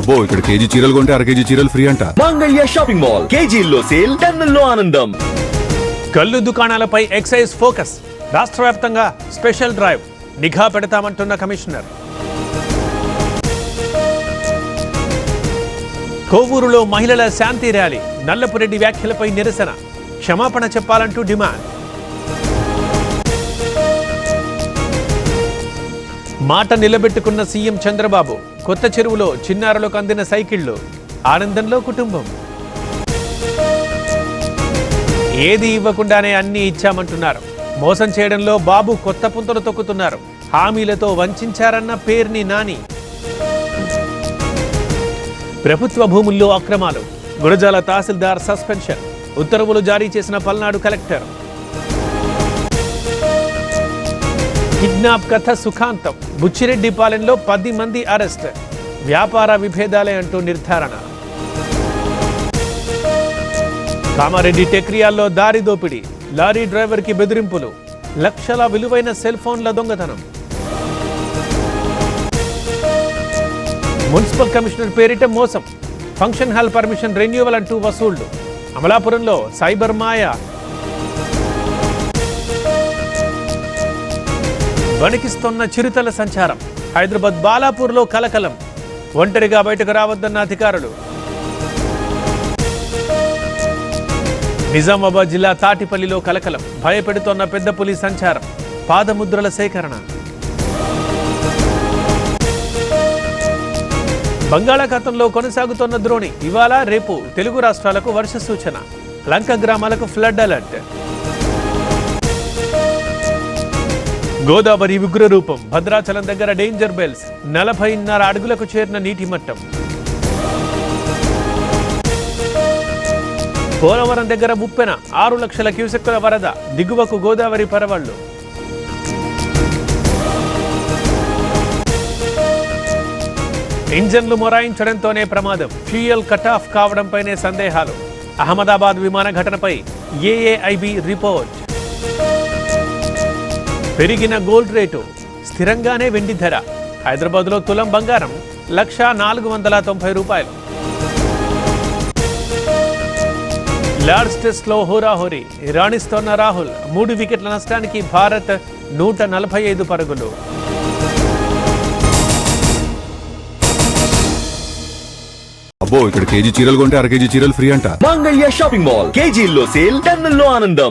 అబ్బో ఇక్కడ కేజీ చీరలు కొంటే అర కేజీ చీరలు ఫ్రీ అంట. మంగళ్య షాపింగ్ మాల్ కేజీల్లో సేల్, టన్నుల్లో ఆనందం. కల్లు దుకాణాలపై ఎక్సైజ్ ఫోకస్. రాష్ట్ర వ్యాప్తంగా స్పెషల్ డ్రైవ్. నిఘా పెడతామంటున్న కమిషనర్. కోవూరులో మహిళల శాంతి ర్యాలీ. నల్లపురెడ్డి వ్యాఖ్యలపై నిరసన. క్షమాపణ చెప్పాలంటూ డిమాండ్. మాట నిలబెట్టుకున్న సీఎం చంద్రబాబు. కొత్త చెరువులో చిన్నారులకు అందిన సైకిళ్లు. ఆనందంలో కుటుంబం. ఏది ఇవ్వకుండానే అన్ని ఇచ్చామంటున్నారు. మోసం చేయడంలో బాబు కొత్త పుంతలు తొక్కుతున్నారు. హామీలతో వంచారన్న పేర్ని నాని. ప్రభుత్వ భూముల్లో అక్రమాలు. గురజాల తహసీల్దార్ సస్పెన్షన్. ఉత్తర్వులు జారీ చేసిన పల్నాడు కలెక్టర్. కిడ్నాప్ కథ సుఖాంతం. బుచ్చిరెడ్డిపాలెంలో 10 మంది అరెస్ట్. వ్యాపార విభేదాలే అంటూ నిర్ధారణ. కామారెడ్డి టెక్రియాల్లో దారి దోపిడీ. లారీ డ్రైవర్కి బెదిరింపులు. లక్షల విలువైన సెల్ ఫోన్ల దొంగతనం. మున్సిపల్ కమిషనర్ పేరిట మోసం. ఫంక్షన్ హాల్ పర్మిషన్ రెన్యూవల్ అంటూ వసూళ్లు. అమలాపురంలో సైబర్ మాయ. వణికిస్తున్న చిరుతల సంచారం. హైదరాబాద్ బాలాపూర్లో కలకలం. ఒంటరిగా బయటకు రావద్దన్న అధికారులు. నిజామాబాద్ జిల్లా తాటిపల్లిలో కలకలం. భయపెడుతోన్న పెద్ద పులి సంచారం. పాదముద్రల సేకరణ. బంగాళాఖాతంలో కొనసాగుతోన్న ద్రోణి. ఇవాళ రేపు తెలుగు రాష్ట్రాలకు వర్ష సూచన. లంక గ్రామాలకు ఫ్లడ్ అలర్ట్. గోదావరి ఉగ్రరూపం. భద్రాచలం దగ్గర డేంజర్ బెల్స్. 40.5 అడుగులకు చేరిన నీటి మట్టం. పోలవరం దగ్గర ముప్పెన. 6 లక్షల క్యూసెక్కుల వరద. దిగువకు గోదావరి పరవళ్లు. ఇంజన్లు మొరాయించడంతోనే ప్రమాదం. ఫ్యూయల్ కట్ ఆఫ్ కావడంపైనే సందేహాలు. అహ్మదాబాద్ విమాన ఘటనపై ఏఏఐబి రిపోర్ట్. పెరిగిన గోల్డ్ రేటు. స్థిరంగానే వెండి ధర. హైదరాబాద్లో తులం బంగారం 1,490 రూపాయలు. లార్డ్స్ టెస్ట్లో హోరాహోరీ. రాణిస్తోన్న రాహుల్. 3 వికెట్ల నష్టానికి భారత్ 145 పరుగులు. అబ్బో ఇక్కడ కేజీ చీరలు కొంటే అర కేజీ చీరలు ఫ్రీ అంట. మంగళ్య షాపింగ్ మాల్ కేజీల్లో సేల్, టన్నుల్లో ఆనందం.